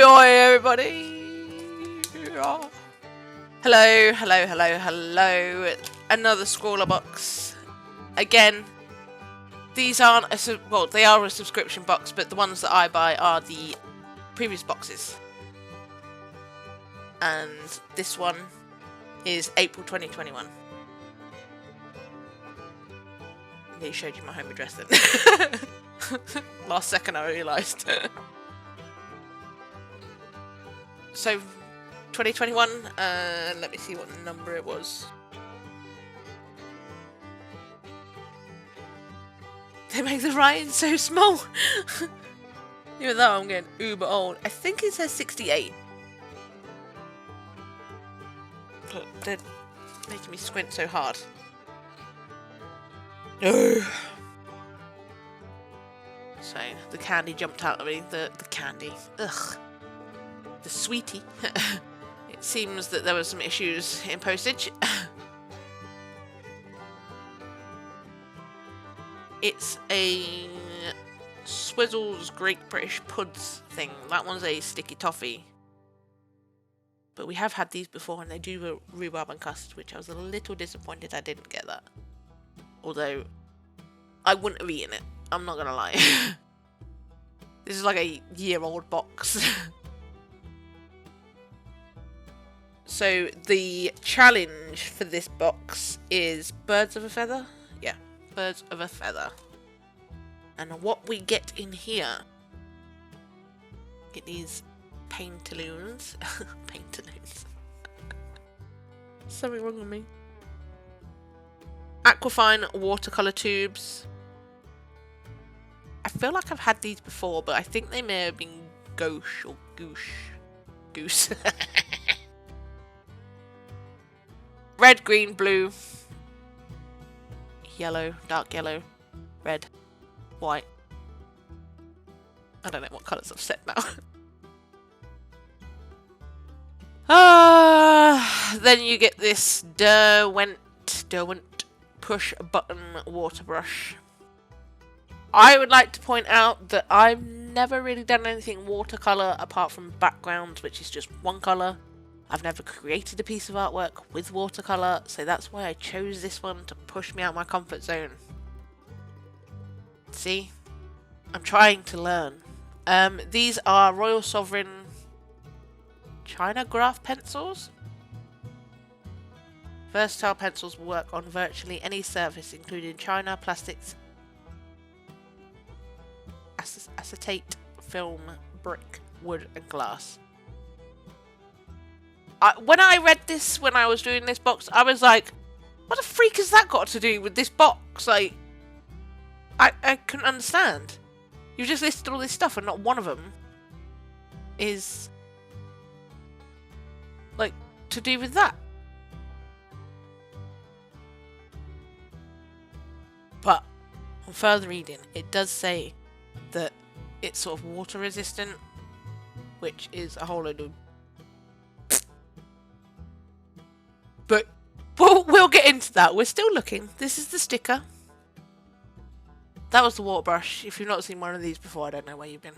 oi, everybody! Oh. Hello. Another ScrawlrBox. Again, these aren't well, they are a subscription box, but the ones that I buy are the previous boxes. And this one is April 2021. They showed you my home address then. Last second I realised. So, 2021, let me see what number it was. They make the writing so small. Even though I'm getting uber old. I think it says 68. But they're making me squint so hard. No. So, the candy jumped out of me. The candy. Ugh. The sweetie. It seems that there were some issues in postage. It's a Swizzles Great British Puds thing. That one's a sticky toffee. But we have had these before and they do rhubarb and custard, which I was a little disappointed I didn't get that. Although, I wouldn't have eaten it. I'm not gonna lie. This is like a year-old box. So, the challenge for this box is birds of a feather. Yeah, birds of a feather. And what we get in here, get these paintaloons. Paintaloons. Something wrong with me. Aquafine watercolour tubes. I feel like I've had these before, but I think they may have been gauche or goose. Red, green, blue, yellow, dark yellow, red, white. I don't know what colours I've set now. Then you get this Derwent push button water brush. I would like to point out that I've never really done anything watercolour apart from backgrounds, which is just one colour. I've never created a piece of artwork with watercolour, so that's why I chose this one to push me out of my comfort zone. See? I'm trying to learn. These are Royal Sovereign China graph pencils. Versatile pencils will work on virtually any surface, including china, plastics, acetate, film, brick, wood, and glass. When I read this, when I was doing this box, I was like, what the freak has that got to do with this box? Like, I couldn't understand. You just listed all this stuff and not one of them is, like, to do with that. But, on further reading, it does say that it's sort of water resistant, which is a whole load of... But we'll get into that. We're still looking. This is the sticker. That was the water brush. If you've not seen one of these before, I don't know where you've been.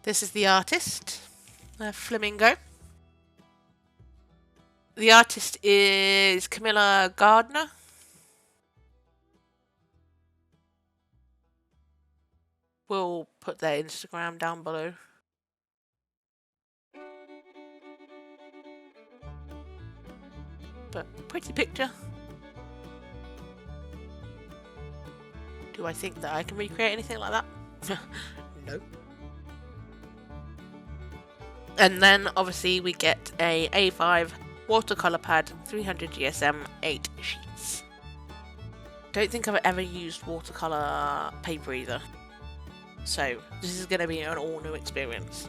This is the artist, Flamingo. The artist is Camilla Gardner. We'll put their Instagram down below. But pretty picture. Do I think that I can recreate anything like that? No. And then obviously we get a A5 watercolour pad, 300 GSM, 8 sheets. Don't think I've ever used watercolour paper either. So this is going to be an all new experience.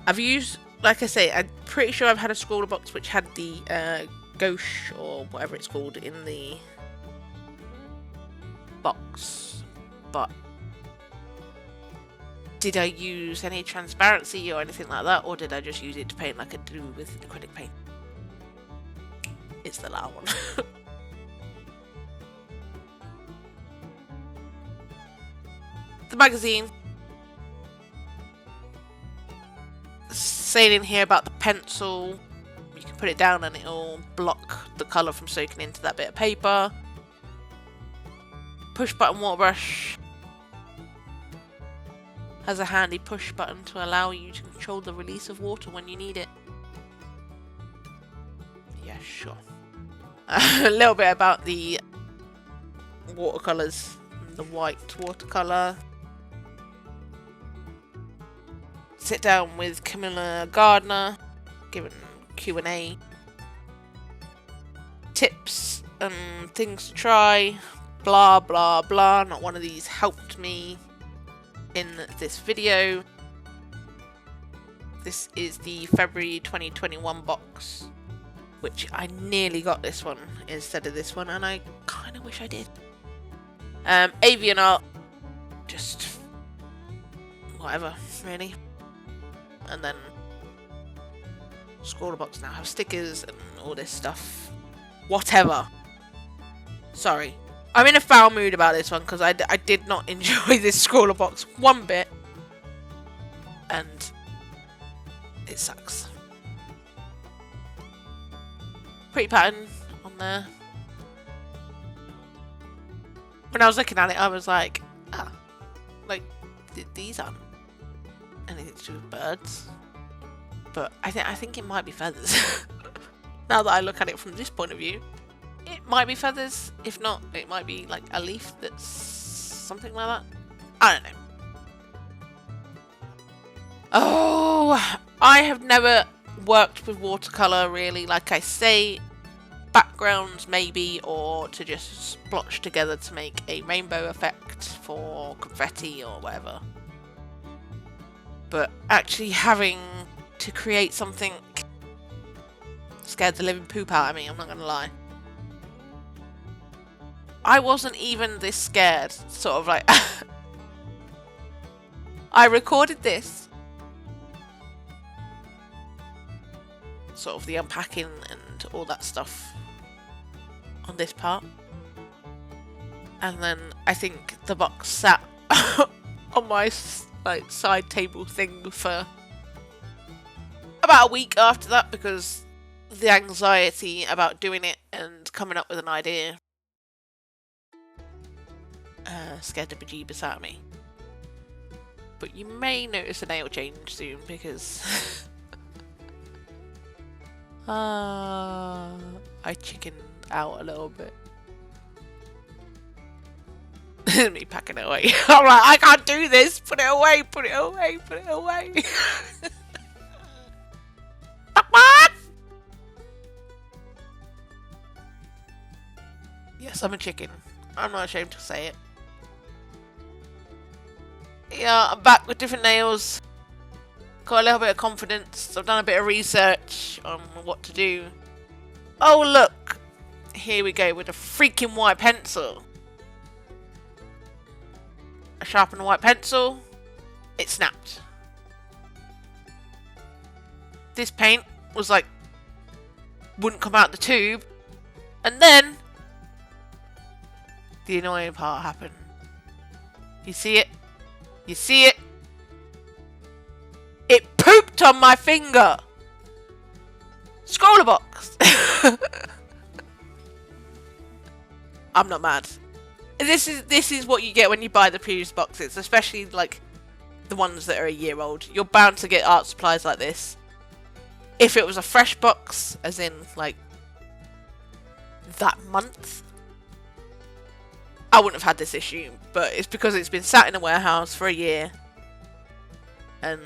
I've used, like I say, I'm pretty sure I've had a ScrawlrBox which had the gauche or whatever it's called in the box, but did I use any transparency or anything like that, or did I just use it to paint like I do with acrylic paint? It's the latter one. The magazine. Saying in here about the pencil. You can put it down and it'll block the colour from soaking into that bit of paper. Push button water brush. Has a handy push button to allow you to control the release of water when you need it. Yeah, sure. A little bit about the watercolours. The white watercolour. Sit down with Camilla Gardner, given Q&A. Tips and things to try. Blah blah blah. Not one of these helped me in this video. This is the February 2021 box, which I nearly got this one instead of this one, and I kind of wish I did. Avian art, just whatever, really. And then ScrawlrBox now have stickers and all this stuff. Whatever. Sorry. I'm in a foul mood about this one because I did not enjoy this ScrawlrBox one bit. And it sucks. Pretty pattern on there. When I was looking at it, I was like, ah, like, these aren't anything to do with birds. But I think it might be feathers. Now that I look at it from this point of view, it might be feathers. If not, it might be like a leaf that's something like that. I don't know. Oh, I have never worked with watercolour really. Like I say, backgrounds maybe, or to just splotch together to make a rainbow effect for confetti or whatever. But actually having to create something scared the living poop out of me, I'm not gonna lie. I wasn't even this scared, sort of like... I recorded this. Sort of the unpacking and all that stuff on this part. And then I think the box sat on my like side table thing for about a week after that, because the anxiety about doing it and coming up with an idea scared the bejeebus out of me. But you may notice a nail change soon because I chickened out a little bit. Me packing it away. I'm like, I can't do this. Put it away. Put it away. Put it away. Yes, I'm a chicken. I'm not ashamed to say it. Yeah, I'm back with different nails. Got a little bit of confidence. I've done a bit of research on what to do. Oh, look. Here we go with a freaking white pencil. I sharpened a white pencil. It snapped. This paint was like, wouldn't come out the tube. And then the annoying part happened. You see it? You see it? It pooped on my finger! ScrawlrBox! I'm not mad. This is what you get when you buy the previous boxes, especially like the ones that are a year old. You're bound to get art supplies like this. If it was a fresh box, as in like that month, I wouldn't have had this issue, but it's because it's been sat in a warehouse for a year, and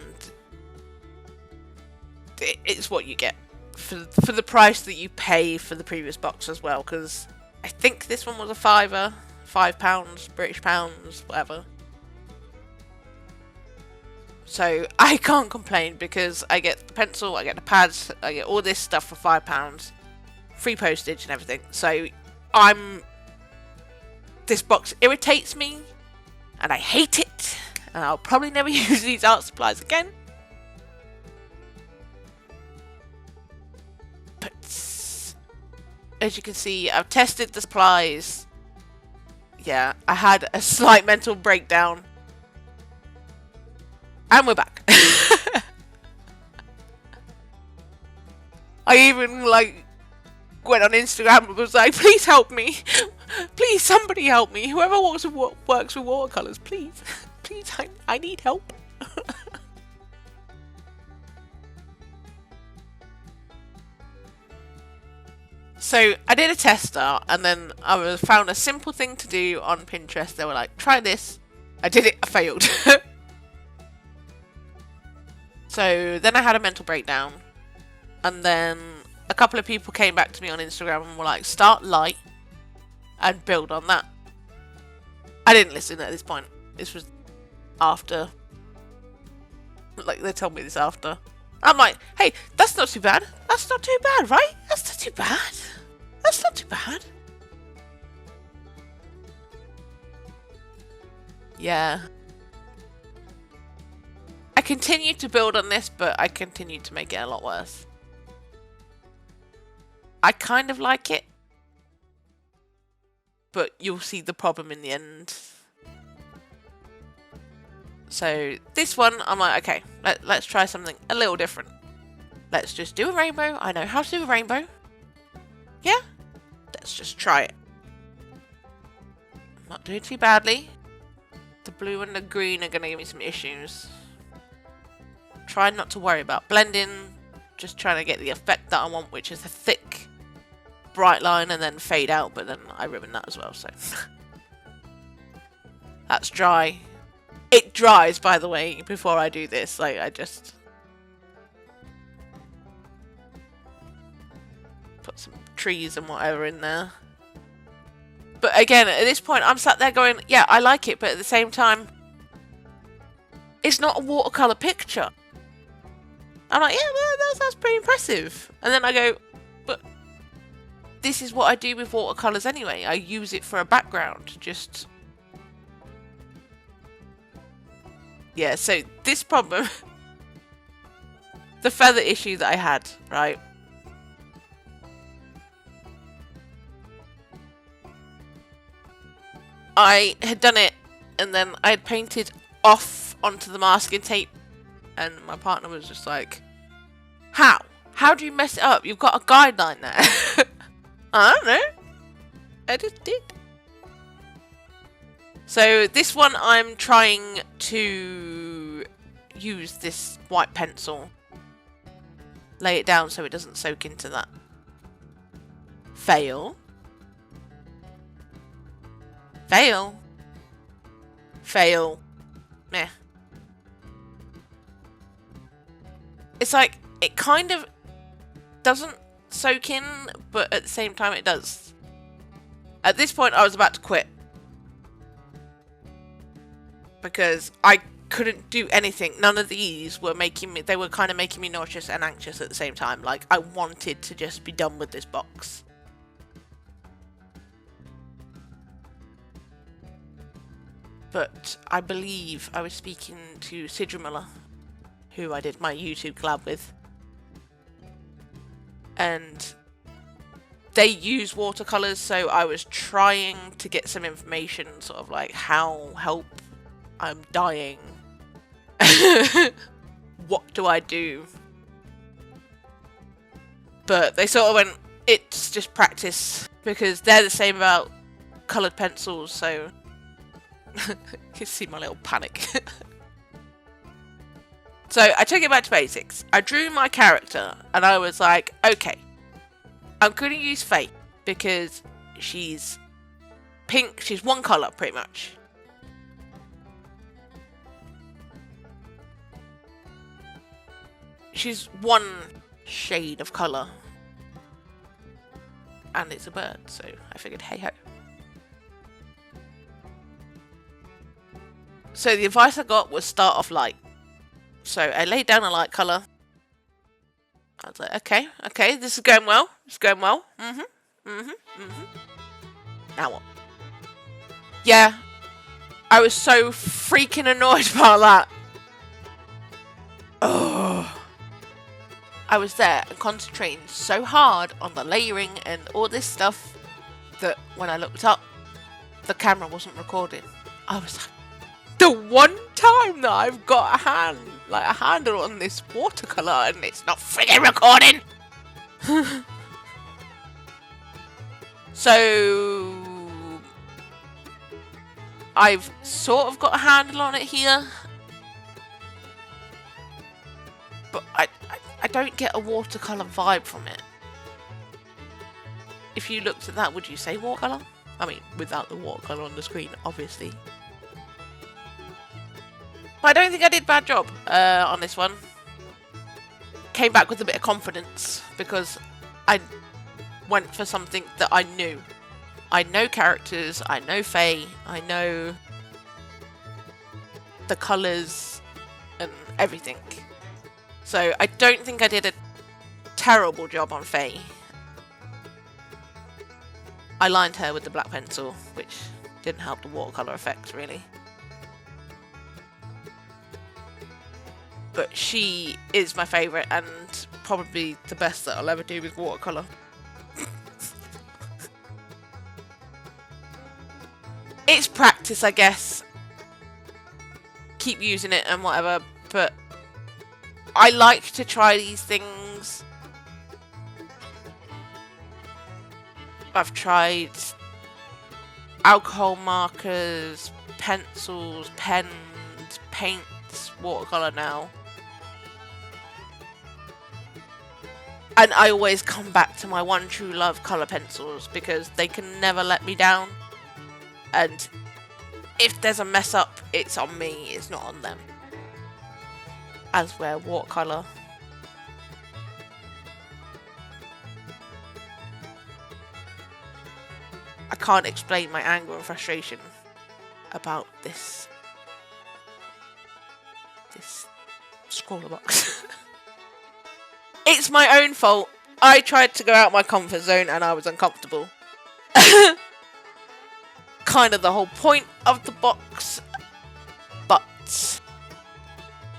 it's what you get for the price that you pay for the previous box as well, because I think this one was a £5, £5, British pounds, whatever. So I can't complain because I get the pencil, I get the pads, I get all this stuff for £5, free postage and everything. So this box irritates me, and I hate it, and I'll probably never use these art supplies again. But as you can see, I've tested the supplies. Yeah, I had a slight mental breakdown And we're back. I even like went on Instagram and was like, please help me. Please, somebody help me. Whoever works with watercolors, please. Please, I need help. So I did a test start, and then I found a simple thing to do on Pinterest. They were like, try this. I did it, I failed. So then I had a mental breakdown, and then a couple of people came back to me on Instagram and were like, start light and build on that. I didn't listen at this point. This was after. Like, they told me this after. I'm like, hey, that's not too bad. That's not too bad, right? That's not too bad. That's not too bad. Yeah. I continued to build on this, but I continued to make it a lot worse. I kind of like it, but you'll see the problem in the end. So this one, I'm like, okay, let's try something a little different. Let's just do a rainbow. I know how to do a rainbow. Yeah? Let's just try it. I'm not doing too badly. The blue and the green are going to give me some issues. Try not to worry about blending. Just trying to get the effect that I want, which is a thick, bright line and then fade out, but then I ruined that as well, so. That's dry. It dries, by the way, before I do this. Like, I just put some trees and whatever in there. But again, at this point, I'm sat there going, yeah, I like it, but at the same time, it's not a watercolor picture. I'm like, yeah, that's pretty impressive. And then I go, but this is what I do with watercolors anyway. I use it for a background, just... Yeah, so this problem, the feather issue that I had, right? I had done it, and then I had painted off onto the masking tape, and my partner was just like, how? How do you mess it up? You've got a guideline there. I don't know. I just did. So this one I'm trying to use this white pencil. Lay it down so it doesn't soak into that. Fail. Fail. Fail. Meh. It's like, it kind of doesn't soak in, but at the same time it does. At this point I was about to quit. Because I couldn't do anything. None of these were making me... They were kind of making me nauseous and anxious at the same time. Like, I wanted to just be done with this box. But I believe I was speaking to Sidra, who I did my YouTube collab with. And they use watercolours, so I was trying to get some information, sort of like, help... I'm dying. What do I do? But they sort of went, it's just practice. Because they're the same about coloured pencils, so... You can see my little panic. So I took it back to basics. I drew my character, and I was like, okay. I'm going to use Faye, because she's pink. She's one colour, pretty much. She's one shade of colour. And it's a bird, so I figured, hey ho. So the advice I got was start off light. So I laid down a light colour. I was like, okay, this is going well. It's going well. Now what? Yeah. I was so freaking annoyed about that. Oh. I was there and concentrating so hard on the layering and all this stuff that when I looked up, the camera wasn't recording. I was like, the one time that I've got a handle on this watercolor, and it's not friggin' recording. So I've sort of got a handle on it here, but I don't get a watercolor vibe from it. If you looked at that, would you say watercolor? I mean, without the watercolor on the screen, obviously. But I don't think I did a bad job on this one. Came back with a bit of confidence because I went for something that I knew. I know characters, I know Faye, I know the colours and everything. So I don't think I did a terrible job on Faye. I lined her with the black pencil, which didn't help the watercolour effect really. But she is my favourite and probably the best that I'll ever do with watercolour. It's practice, I guess. Keep using it and whatever, but I like to try these things. I've tried alcohol markers, pencils, pens, paints, watercolour now. And I always come back to my one true love, colour pencils, because they can never let me down. And if there's a mess up, it's on me, it's not on them. As where watercolour. I can't explain my anger and frustration about this ScrawlrBox. It's my own fault. I tried to go out my comfort zone and I was uncomfortable. Kind of the whole point of the box, but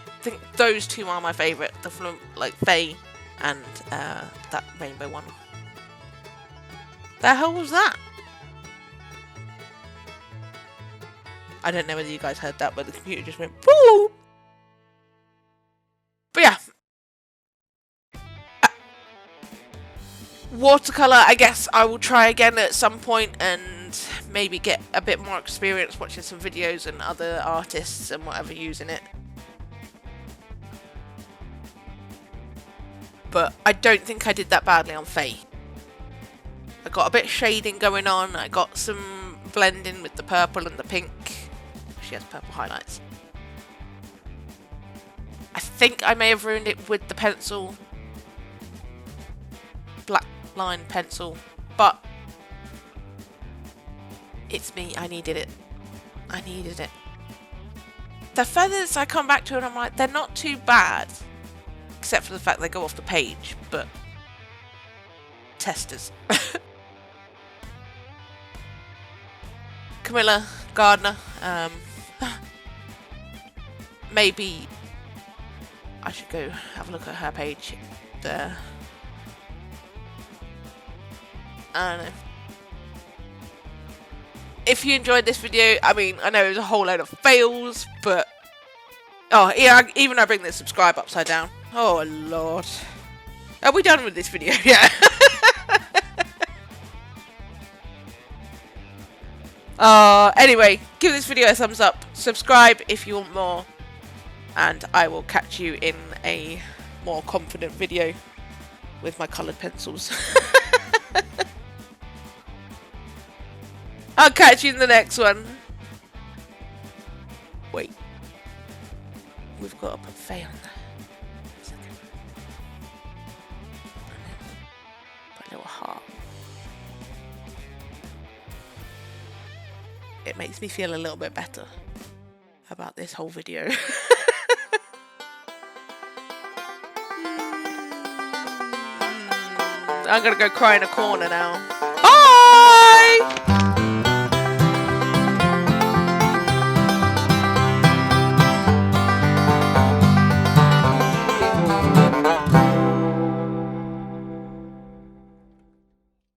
I think those two are my favourite. The Faye and that rainbow one. The hell was that? I don't know whether you guys heard that, but the computer just went boo. But yeah. Watercolour, I guess I will try again at some point and maybe get a bit more experience watching some videos and other artists and whatever using it. But I don't think I did that badly on Faye. I got a bit of shading going on, I got some blending with the purple and the pink. She has purple highlights. I think I may have ruined it with the pencil. Black line pencil, but it's me, I needed it. I needed it. The feathers I come back to and I'm like, they're not too bad. Except for the fact they go off the page, but testers. Camilla Gardner, maybe I should go have a look at her page there. I don't know. If you enjoyed this video, I mean, I know it was a whole load of fails, but oh yeah, even I bring the subscribe upside down. Oh lord. Are we done with this video? Yeah. Anyway, give this video a thumbs up, subscribe if you want more, and I will catch you in a more confident video with my coloured pencils. I'll catch you in the next one. Wait. We've got to put Faye on there. Put a little heart. It makes me feel a little bit better about this whole video. I'm gonna go cry in a corner now. Bye!